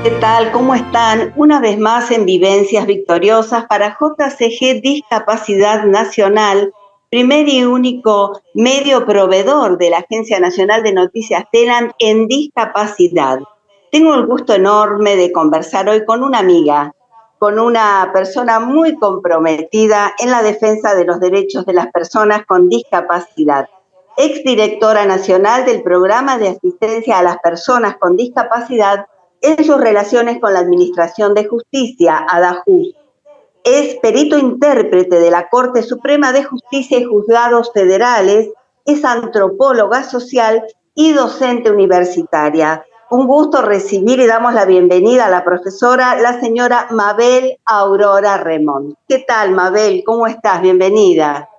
¿Qué tal? ¿Cómo están? Una vez más en Vivencias Victoriosas para JCG Discapacidad Nacional, primer y único medio proveedor de la Agencia Nacional de Noticias TELAN en discapacidad. Tengo el gusto enorme de conversar hoy con una amiga, con una persona muy comprometida en la defensa de los derechos de las personas con discapacidad. Exdirectora nacional del Programa de Asistencia a las Personas con Discapacidad en sus relaciones con la Administración de Justicia, ADAJUS. Es perito intérprete de la Corte Suprema de Justicia y Juzgados Federales, es antropóloga social y docente universitaria. Un gusto recibir y damos la bienvenida a la profesora, la señora Mabel Aurora Remón. ¿Qué tal, Mabel? ¿Cómo estás? Bienvenida.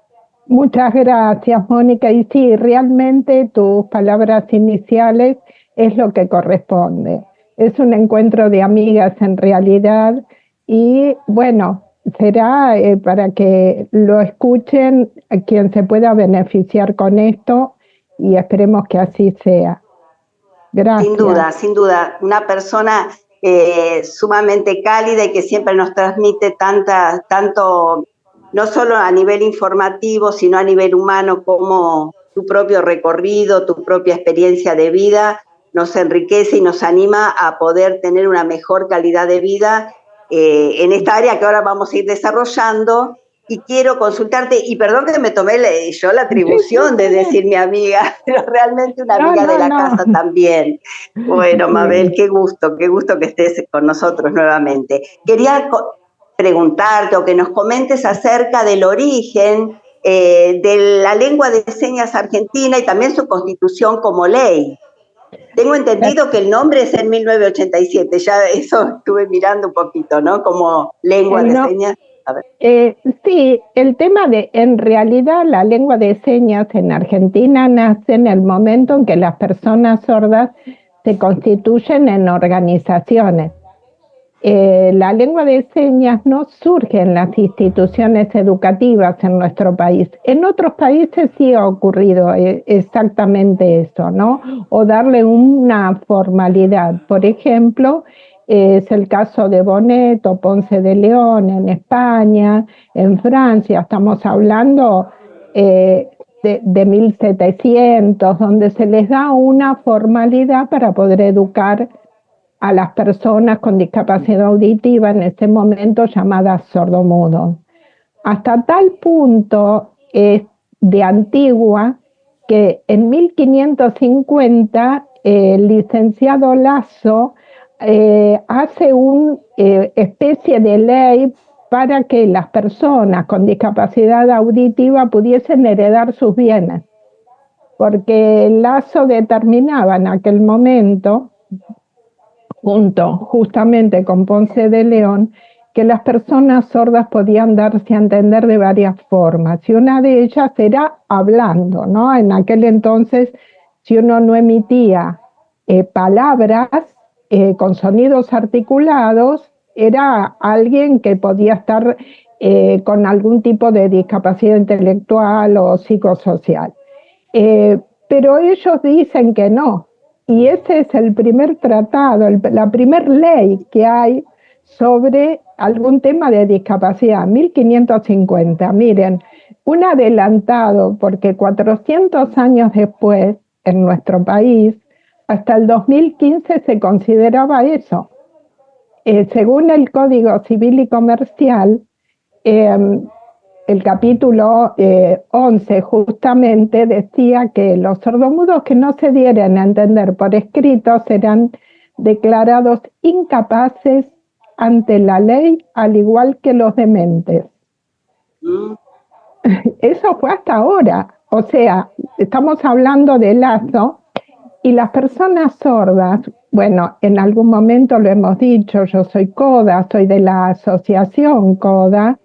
Muchas gracias, Mónica. Y sí, realmente tus palabras iniciales es lo que corresponde. Es un encuentro de amigas en realidad y bueno, será para que lo escuchen a quien se pueda beneficiar con esto y esperemos que así sea. Gracias. Sin duda, una persona sumamente cálida y que siempre nos transmite tanto, no solo a nivel informativo, sino a nivel humano, como tu propio recorrido, tu propia experiencia de vida, nos enriquece y nos anima a poder tener una mejor calidad de vida en esta área que ahora vamos a ir desarrollando. Y quiero consultarte, y perdón que me tomé yo la atribución de decir mi amiga, pero realmente una amiga de la casa también. Bueno, Mabel, qué gusto que estés con nosotros nuevamente. Quería preguntarte o que nos comentes acerca del origen de la lengua de señas argentina y también su constitución como ley. Tengo entendido que el nombre es en 1987, ya eso estuve mirando un poquito, ¿no? Como lengua de señas. A ver. Sí, el tema en realidad la lengua de señas en Argentina nace en el momento en que las personas sordas se constituyen en organizaciones. La lengua de señas no surge en las instituciones educativas en nuestro país. En otros países sí ha ocurrido exactamente eso, ¿no? O darle una formalidad. Por ejemplo, es el caso de Bonet o Ponce de León en España, en Francia, estamos hablando de 1700, donde se les da una formalidad para poder educar a las personas con discapacidad auditiva, en ese momento llamadas sordomudos. Hasta tal punto es de antigua que en 1550 el licenciado Lasso hace una especie de ley para que las personas con discapacidad auditiva pudiesen heredar sus bienes, porque el Lasso determinaba en aquel momento, junto justamente con Ponce de León, que las personas sordas podían darse a entender de varias formas, y una de ellas era hablando, ¿no? En aquel entonces, si uno no emitía palabras con sonidos articulados, era alguien que podía estar con algún tipo de discapacidad intelectual o psicosocial. Pero ellos dicen que no. Y ese es el primer tratado, la primer ley que hay sobre algún tema de discapacidad, 1550. Miren, un adelantado, porque 400 años después, en nuestro país, hasta el 2015 se consideraba eso. Según el Código Civil y Comercial, el capítulo 11 justamente decía que los sordomudos que no se dieran a entender por escrito serán declarados incapaces ante la ley, al igual que los dementes. Eso fue hasta ahora. O sea, estamos hablando de Lasso, y las personas sordas, bueno, en algún momento lo hemos dicho, yo soy CODA, soy de la asociación CODA.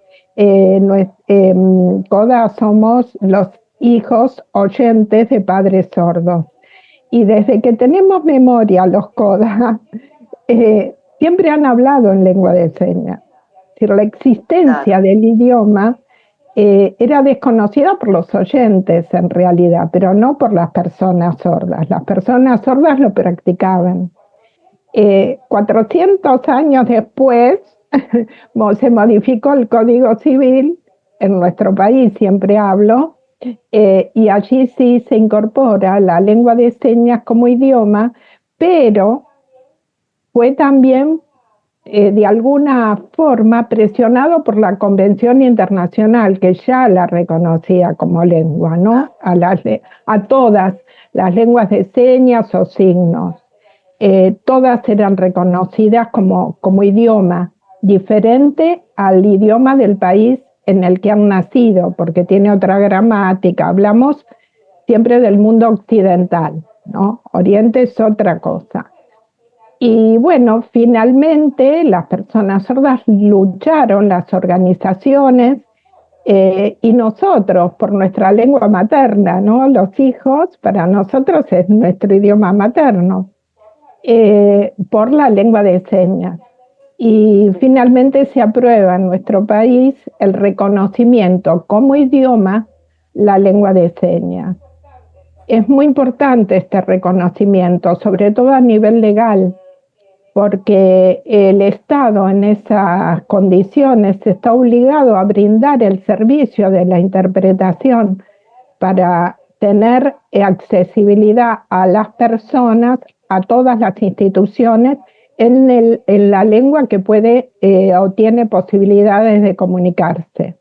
CODA somos los hijos oyentes de padres sordos. Y desde que tenemos memoria los CODA, siempre han hablado en lengua de señas. Es decir, la existencia del idioma era desconocida por los oyentes en realidad, pero no por las personas sordas. Las personas sordas lo practicaban. 400 años después se modificó el Código Civil en nuestro país, siempre hablo, y allí sí se incorpora la lengua de señas como idioma, pero fue también de alguna forma presionado por la Convención Internacional, que ya la reconocía como lengua, ¿no? A todas las lenguas de señas o signos. Todas eran reconocidas como idioma, diferente al idioma del país en el que han nacido, porque tiene otra gramática. Hablamos siempre del mundo occidental, ¿no? Oriente es otra cosa. Y bueno, finalmente las personas sordas lucharon, las organizaciones, y nosotros, por nuestra lengua materna, ¿no? Los hijos, para nosotros es nuestro idioma materno, por la lengua de señas. Y finalmente se aprueba en nuestro país el reconocimiento como idioma la lengua de señas. Es muy importante este reconocimiento, sobre todo a nivel legal, porque el Estado en esas condiciones está obligado a brindar el servicio de la interpretación para tener accesibilidad a las personas, a todas las instituciones, en la lengua que puede o tiene posibilidades de comunicarse.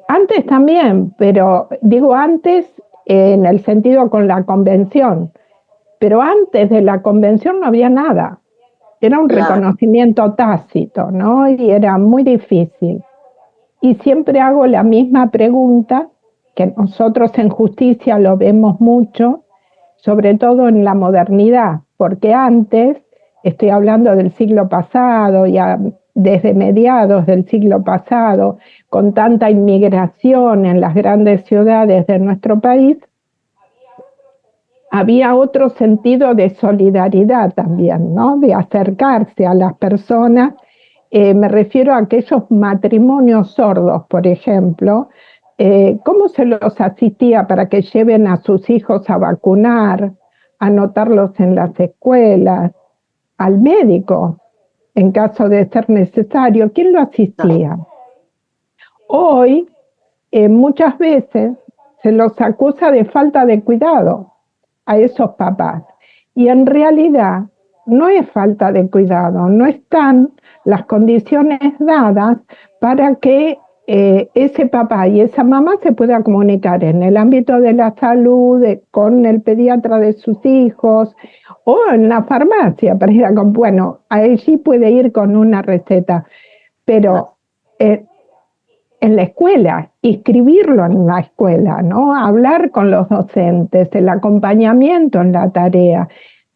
Antes también, pero digo antes en el sentido con la convención, pero antes de la convención no había nada. Era un reconocimiento tácito, ¿no? Y era muy difícil. Y siempre hago la misma pregunta, que nosotros en justicia lo vemos mucho, sobre todo en la modernidad, porque antes, estoy hablando del siglo pasado, ya desde mediados del siglo pasado, con tanta inmigración en las grandes ciudades de nuestro país, había otro sentido de solidaridad también, ¿no? De acercarse a las personas. Me refiero a aquellos matrimonios sordos, por ejemplo, cómo se los asistía para que lleven a sus hijos a vacunar, a anotarlos en las escuelas, al médico, en caso de ser necesario. ¿Quién lo asistía? Hoy, muchas veces, se los acusa de falta de cuidado a esos papás. Y en realidad no es falta de cuidado, no están las condiciones dadas para que ese papá y esa mamá se puedan comunicar en el ámbito de la salud, con el pediatra de sus hijos, o en la farmacia, para ir bueno, allí puede ir con una receta, pero en la escuela, inscribirlo en la escuela, ¿no? Hablar con los docentes, el acompañamiento en la tarea.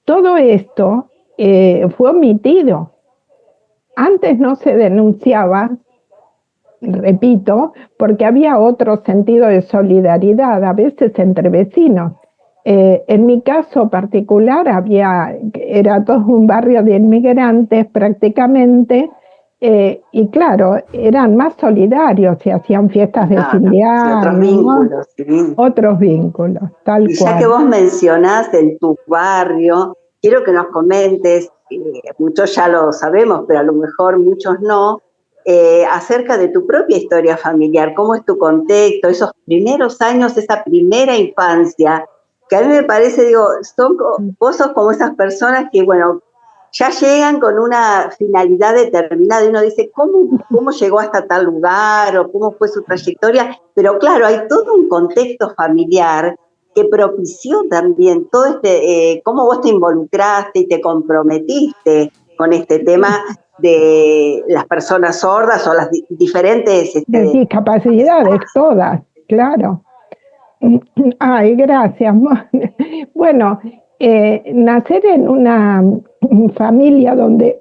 Todo esto fue omitido. Antes no se denunciaba, repito, porque había otro sentido de solidaridad, a veces entre vecinos. En mi caso particular era todo un barrio de inmigrantes prácticamente, y claro, eran más solidarios y hacían fiestas de fin de año. Otros vínculos. Sí. Otros vínculos, tal y cual. Ya que vos mencionás en tu barrio, quiero que nos comentes, muchos ya lo sabemos, pero a lo mejor muchos no, acerca de tu propia historia familiar, cómo es tu contexto, esos primeros años, esa primera infancia, que a mí me parece, digo, vos sos como esas personas que, bueno, ya llegan con una finalidad determinada y uno dice, ¿cómo llegó hasta tal lugar o cómo fue su trayectoria? Pero claro, hay todo un contexto familiar que propició también todo cómo vos te involucraste y te comprometiste con este tema de las personas sordas o las diferentes de discapacidades, todas, claro. Ay, gracias. Bueno, nacer en una familia donde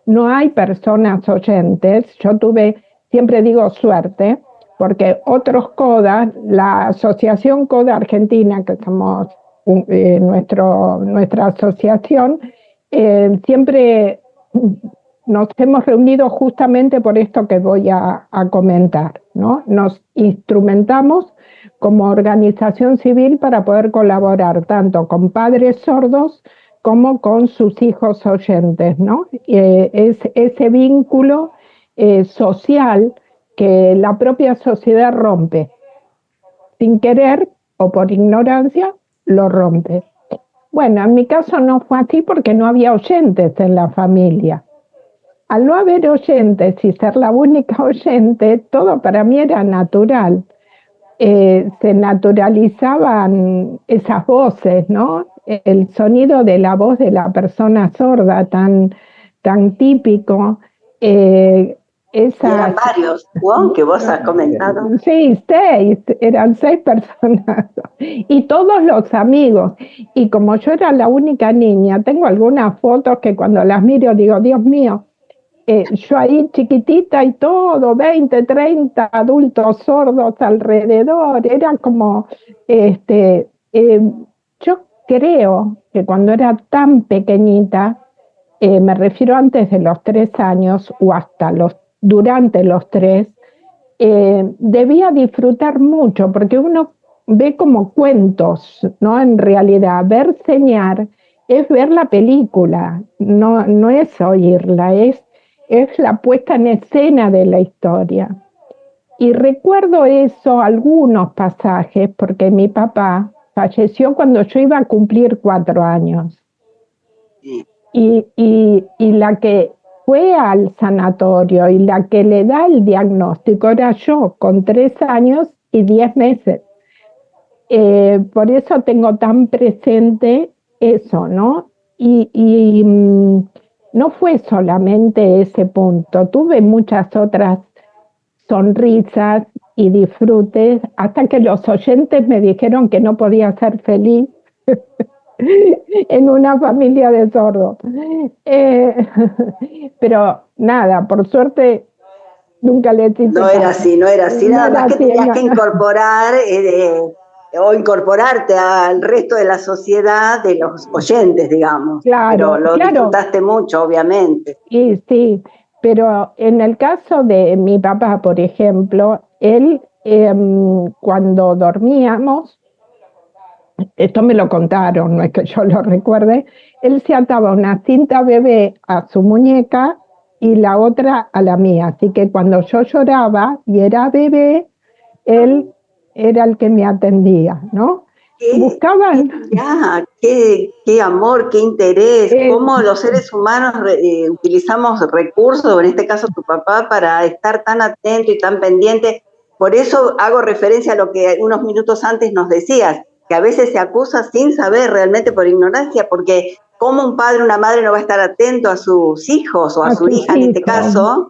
no hay personas oyentes, yo tuve, siempre digo suerte, porque otros CODA, la Asociación CODA Argentina, que somos nuestra asociación, siempre nos hemos reunido justamente por esto que voy a comentar, ¿no? Nos instrumentamos como organización civil para poder colaborar tanto con padres sordos como con sus hijos oyentes, ¿no? Es ese vínculo social que la propia sociedad rompe. Sin querer o por ignorancia, lo rompe. Bueno, en mi caso no fue así porque no había oyentes en la familia. Al no haber oyentes y ser la única oyente, todo para mí era natural. Se naturalizaban esas voces, ¿no? El sonido de la voz de la persona sorda, tan típico. Eran varios, ¿no? Que vos has comentado. Sí, eran 6 personas. Y todos los amigos. Y como yo era la única niña, tengo algunas fotos que cuando las miro digo, Dios mío, yo ahí chiquitita y todo, 20, 30 adultos sordos alrededor, era como, yo creo que cuando era tan pequeñita, me refiero antes de los 3 años o durante los 3, debía disfrutar mucho, porque uno ve como cuentos, ¿no? En realidad, ver señar es ver la película, no es oírla, es la puesta en escena de la historia. Y recuerdo eso, algunos pasajes, porque mi papá falleció cuando yo iba a cumplir 4 años. Y la que fue al sanatorio y la que le da el diagnóstico era yo, con 3 años y 10 meses. Por eso tengo tan presente eso, ¿no? Y no fue solamente ese punto, tuve muchas otras sonrisas y disfrutes hasta que los oyentes me dijeron que no podía ser feliz en una familia de sordos. Pero nada, por suerte nunca le hice No era así, nada más que tenías que incorporar o incorporarte al resto de la sociedad de los oyentes, digamos. Claro, pero lo disfrutaste mucho, obviamente. Sí, pero en el caso de mi papá, por ejemplo, él cuando dormíamos, esto me lo contaron, no es que yo lo recuerde, él se ataba una cinta bebé a su muñeca y la otra a la mía, así que cuando yo lloraba y era bebé, él era el que me atendía, ¿no? Buscaban... Qué amor, qué interés, cómo los seres humanos utilizamos recursos, en este caso tu papá, para estar tan atento y tan pendiente. Por eso hago referencia a lo que unos minutos antes nos decías, que a veces se acusa sin saber, realmente por ignorancia, porque ¿cómo un padre o una madre no va a estar atento a sus hijos o a su hija en este caso?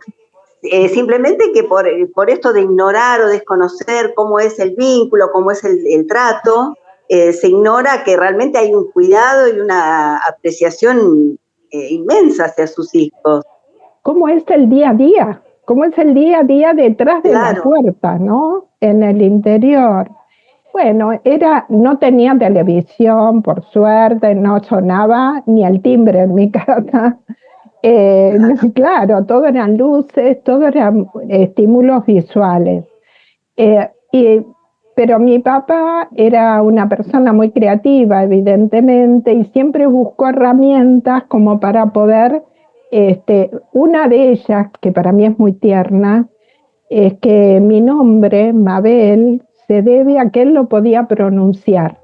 Simplemente que por esto de ignorar o desconocer cómo es el vínculo, cómo es el trato, se ignora que realmente hay un cuidado y una apreciación inmensa hacia sus hijos. ¿Cómo es el día a día? ¿Cómo es el día a día detrás de la puerta, ¿no? En el interior. Bueno, no tenía televisión, por suerte, no sonaba ni el timbre en mi casa. Claro, todo eran luces, todo eran estímulos visuales. Pero mi papá era una persona muy creativa, evidentemente, y siempre buscó herramientas como para poder, una de ellas, que para mí es muy tierna, es que mi nombre, Mabel, se debe a que él lo podía pronunciar.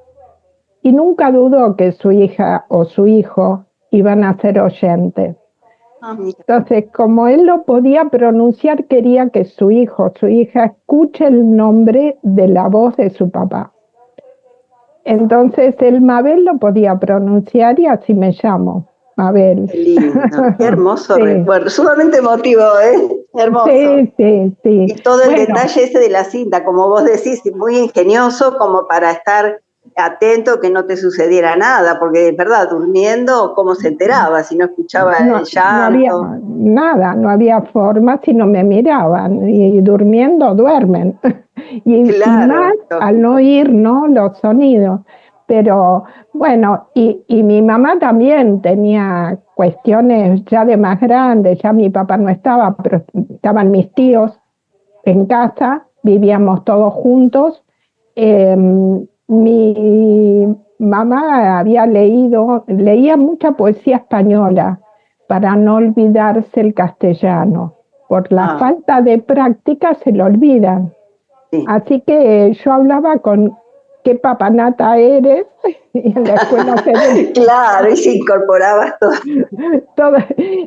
Y nunca dudó que su hija o su hijo iban a ser oyentes. Entonces, como él lo podía pronunciar, quería que su hijo o su hija escuche el nombre de la voz de su papá. Entonces, el Mabel lo podía pronunciar y así me llamo, Mabel. Qué lindo, qué hermoso recuerdo, sumamente emotivo, hermoso. Sí. Y todo el detalle ese de la cinta, como vos decís, muy ingenioso como para estar atento que no te sucediera nada, porque es verdad, durmiendo, ¿cómo se enteraba si no escuchaba el llanto? No había forma si no me miraban, y durmiendo duermen, y más al no oír, ¿no?, los sonidos. Pero bueno, y mi mamá también tenía cuestiones ya de más grandes, ya mi papá no estaba, pero estaban mis tíos en casa, vivíamos todos juntos. Mi mamá leía mucha poesía española para no olvidarse el castellano. Por la falta de práctica se lo olvidan. Sí. Así que yo hablaba con qué papanata eres, y en la escuela claro, y se incorporaba todo.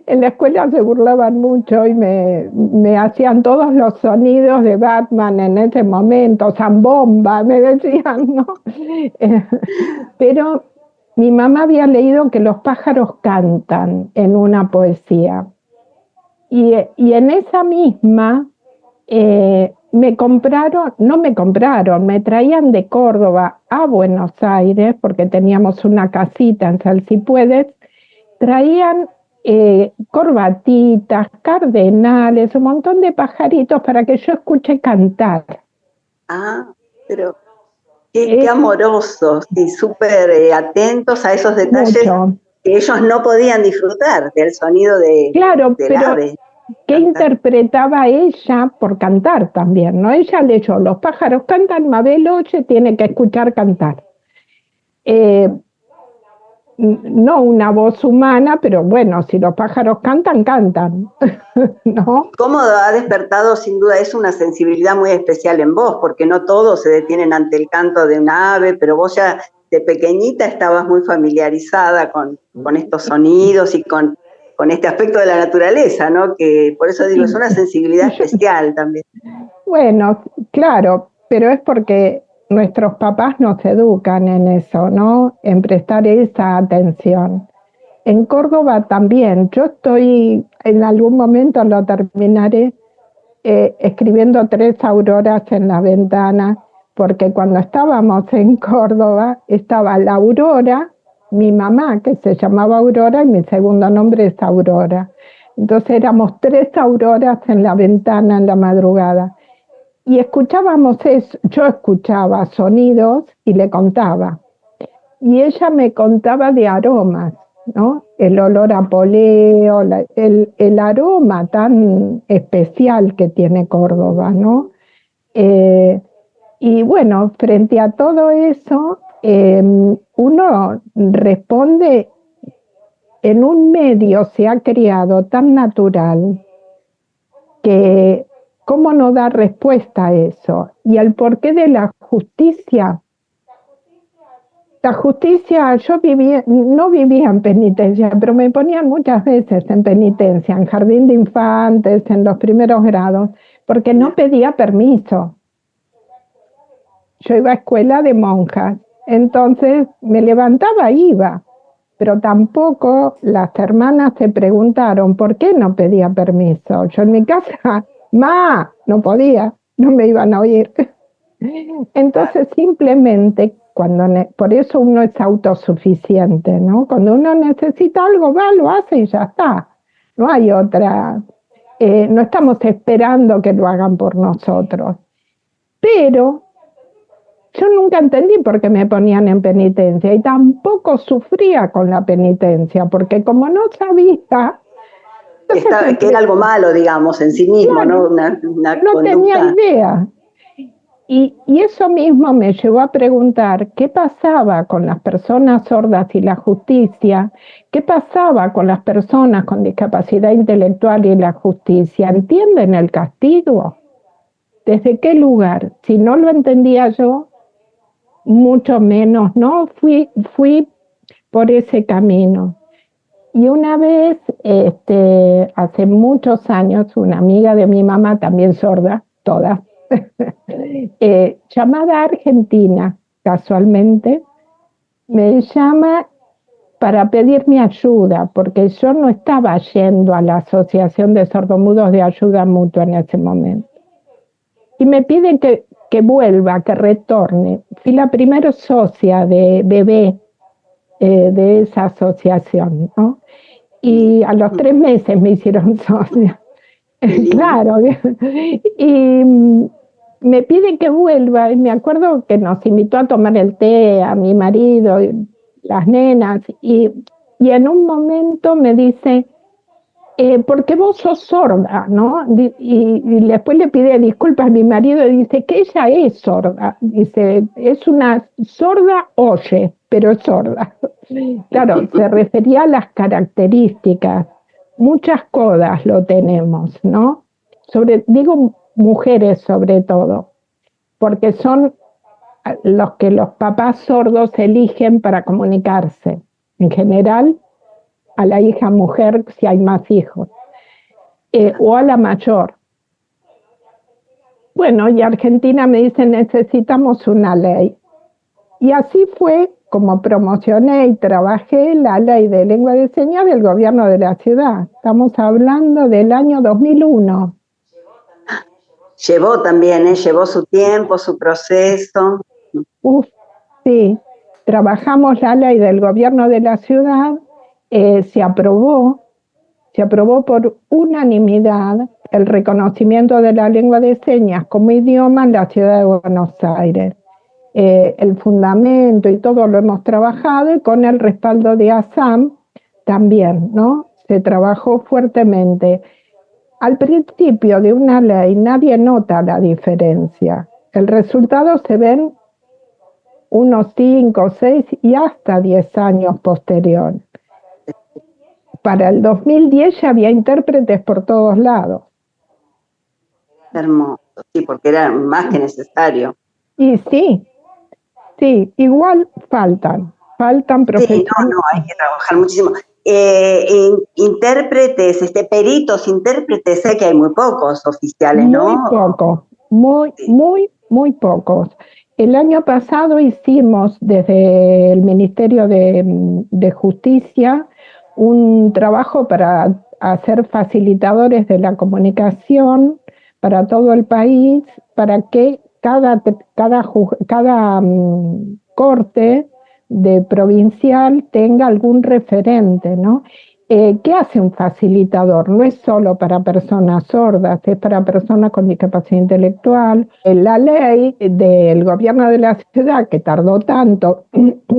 En la escuela se burlaban mucho y me hacían todos los sonidos de Batman en ese momento, Zambomba, me decían, ¿no? Pero mi mamá había leído que los pájaros cantan en una poesía. Y en esa misma me traían de Córdoba a Buenos Aires, porque teníamos una casita en Salsipuedes, traían corbatitas, cardenales, un montón de pajaritos para que yo escuche cantar. Pero qué amorosos y súper atentos a esos detalles mucho. Que ellos no podían disfrutar del sonido del ave. ¿Qué interpretaba ella por cantar también? ¿No? Ella leyó, los pájaros cantan, Mabel oye, tiene que escuchar cantar. No una voz humana, pero bueno, si los pájaros cantan, cantan, ¿no? ¿Cómo ha despertado sin duda eso una sensibilidad muy especial en vos? Porque no todos se detienen ante el canto de un ave, pero vos ya de pequeñita estabas muy familiarizada con estos sonidos y con este aspecto de la naturaleza, ¿no? Que por eso digo, es una sensibilidad especial también. Bueno, claro, pero es porque nuestros papás nos educan en eso, ¿no? En prestar esa atención. En Córdoba también, yo estoy, en algún momento lo terminaré, escribiendo 3 auroras en la ventana, porque cuando estábamos en Córdoba, estaba la Aurora, mi mamá, que se llamaba Aurora, y mi segundo nombre es Aurora. Entonces éramos 3 auroras en la ventana en la madrugada. Y escuchábamos eso, yo escuchaba sonidos y le contaba. Y ella me contaba de aromas, ¿no? El olor a poleo, el aroma tan especial que tiene Córdoba, ¿no? Y bueno, frente a todo eso, uno responde en un medio, se ha creado tan natural que cómo no dar respuesta a eso. Y el porqué de la justicia. La justicia, yo no vivía en penitencia, pero me ponían muchas veces en penitencia, en jardín de infantes, en los primeros grados, porque no pedía permiso. Yo iba a escuela de monjas, entonces me levantaba e iba, pero tampoco las hermanas se preguntaron por qué no pedía permiso. Yo en mi casa, no podía, no me iban a oír. Entonces simplemente, por eso uno es autosuficiente, ¿no? Cuando uno necesita algo, va, lo hace y ya está. No hay otra, no estamos esperando que lo hagan por nosotros. Pero yo nunca entendí por qué me ponían en penitencia y tampoco sufría con la penitencia, porque como no sabía... que era algo malo, digamos, en sí mismo, claro, ¿no? No tenía idea. Y eso mismo me llevó a preguntar qué pasaba con las personas sordas y la justicia, qué pasaba con las personas con discapacidad intelectual y la justicia. ¿Entienden el castigo? ¿Desde qué lugar? Si no lo entendía yo, mucho menos, ¿no? Fui por ese camino. Y una vez, hace muchos años, una amiga de mi mamá, también sorda, todas, llamada Argentina, casualmente, me llama para pedir mi ayuda, porque yo no estaba yendo a la Asociación de Sordomudos de Ayuda Mutua en ese momento. Y me piden que vuelva, que retorne. Fui la primera socia de bebé de esa asociación, ¿no? Y a los 3 meses me hicieron socia. Claro. Y me piden que vuelva, y me acuerdo que nos invitó a tomar el té a mi marido, y las nenas, y en un momento me dice, Porque vos sos sorda, ¿no? Y después le pide disculpas a mi marido y dice que ella es sorda. Dice, es una sorda, oye, pero es sorda. Claro, se refería a las características. Muchas codas lo tenemos, ¿no? Digo mujeres sobre todo, porque son los que los papás sordos eligen para comunicarse. En general, a la hija mujer si hay más hijos, o a la mayor. Bueno, y Argentina me dice, necesitamos una ley. Y así fue como promocioné y trabajé la ley de lengua de señas del gobierno de la ciudad. Estamos hablando del año 2001. Llevó también, llevó su tiempo, su proceso. Sí, trabajamos la ley del gobierno de la ciudad, se aprobó por unanimidad el reconocimiento de la lengua de señas como idioma en la ciudad de Buenos Aires. El fundamento y todo lo hemos trabajado y con el respaldo de ASAM también, ¿no? Se trabajó fuertemente. Al principio de una ley nadie nota la diferencia. El resultado se ven unos 5, 6 y hasta 10 años posteriores. Para el 2010 ya había intérpretes por todos lados. Hermoso, sí, porque era más que necesario. Y sí, igual faltan profesionales. Sí, no, hay que trabajar muchísimo. Intérpretes, peritos, intérpretes, sé que hay muy pocos oficiales, ¿no? Muy pocos, muy pocos. El año pasado hicimos desde el Ministerio de Justicia un trabajo para hacer facilitadores de la comunicación para todo el país, para que cada corte de provincial tenga algún referente, ¿no? ¿Qué hace un facilitador? No es solo para personas sordas, es para personas con discapacidad intelectual. La ley del gobierno de la ciudad, que tardó tanto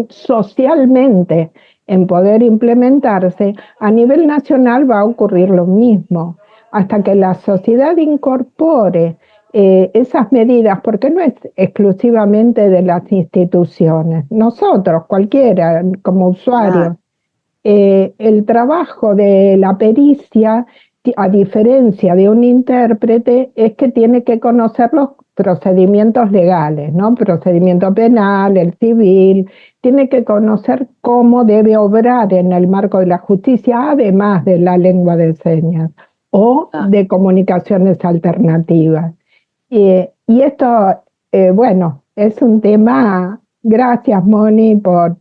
socialmente en poder implementarse, a nivel nacional va a ocurrir lo mismo. Hasta que la sociedad incorpore esas medidas, porque no es exclusivamente de las instituciones, nosotros, cualquiera, como usuarios. El trabajo de la pericia, a diferencia de un intérprete, es que tiene que conocer los procedimientos legales, ¿no? Procedimiento penal, el civil, tiene que conocer cómo debe obrar en el marco de la justicia, además de la lengua de señas o de comunicaciones alternativas. Y esto, bueno, es un tema. Gracias, Moni, por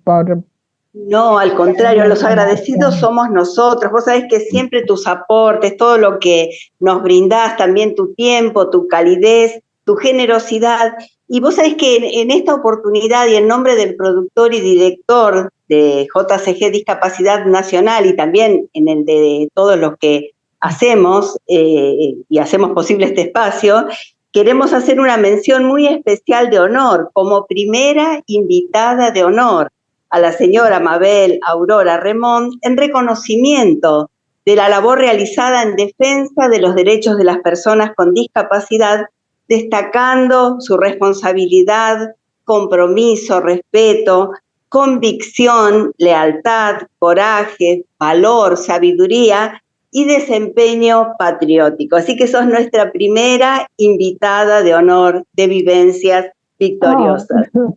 No, al contrario, los agradecidos somos nosotros. Vos sabés que siempre tus aportes, todo lo que nos brindás, también tu tiempo, tu calidez, tu generosidad. Y vos sabés que en esta oportunidad y en nombre del productor y director de JCG Discapacidad Nacional y también en el de todos los que hacemos y hacemos posible este espacio, queremos hacer una mención muy especial de honor como primera invitada de honor a la señora Mabel Aurora Remón en reconocimiento de la labor realizada en defensa de los derechos de las personas con discapacidad, destacando su responsabilidad, compromiso, respeto, convicción, lealtad, coraje, valor, sabiduría y desempeño patriótico. Así que sos nuestra primera invitada de honor de Vivencias Victoriosas. Oh.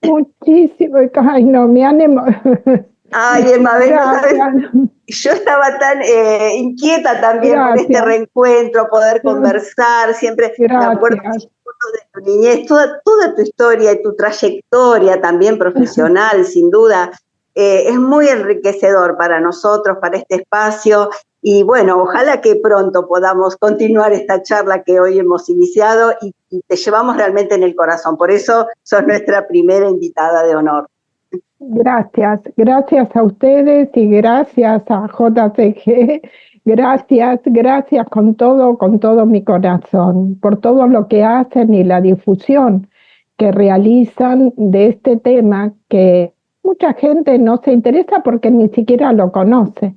Muchísimo, ay no, me animo. Ay, Mabel, yo estaba tan inquieta también por este reencuentro, poder conversar, siempre me acuerdo de tu niñez, toda tu historia y tu trayectoria también profesional, sin duda, es muy enriquecedor para nosotros, para este espacio, y bueno, ojalá que pronto podamos continuar esta charla que hoy hemos iniciado y te llevamos realmente en el corazón, por eso sos nuestra primera invitada de honor. Gracias a ustedes y gracias a JCG, gracias con todo mi corazón, por todo lo que hacen y la difusión que realizan de este tema que mucha gente no se interesa porque ni siquiera lo conoce.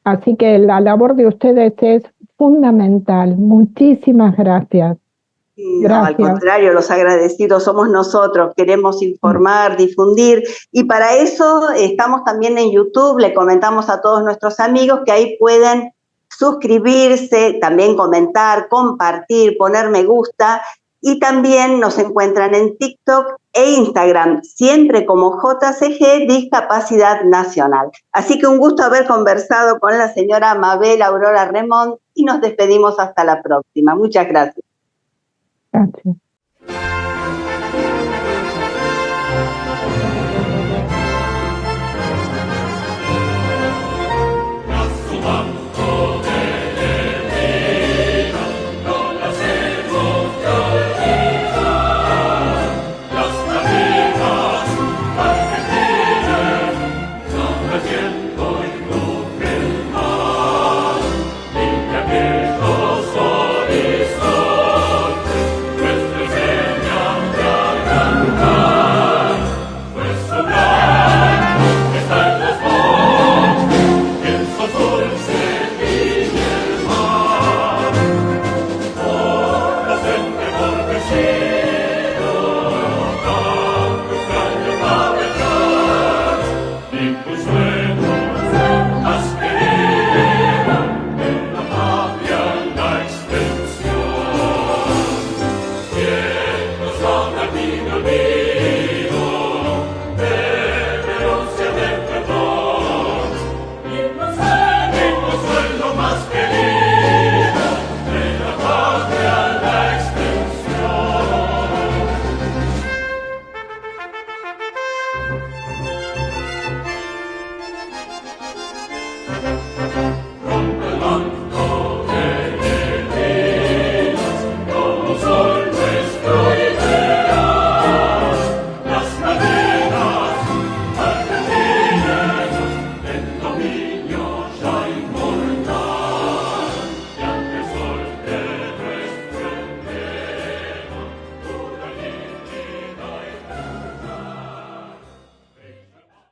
Así que la labor de ustedes es fundamental. Muchísimas gracias. No, al contrario, los agradecidos somos nosotros, queremos informar, difundir, y para eso estamos también en YouTube. Le comentamos a todos nuestros amigos que ahí pueden suscribirse, también comentar, compartir, poner me gusta, y también nos encuentran en TikTok e Instagram, siempre como JCG Discapacidad Nacional. Así que un gusto haber conversado con la señora Mabel Aurora Remond y nos despedimos hasta la próxima. Muchas gracias. Gracias.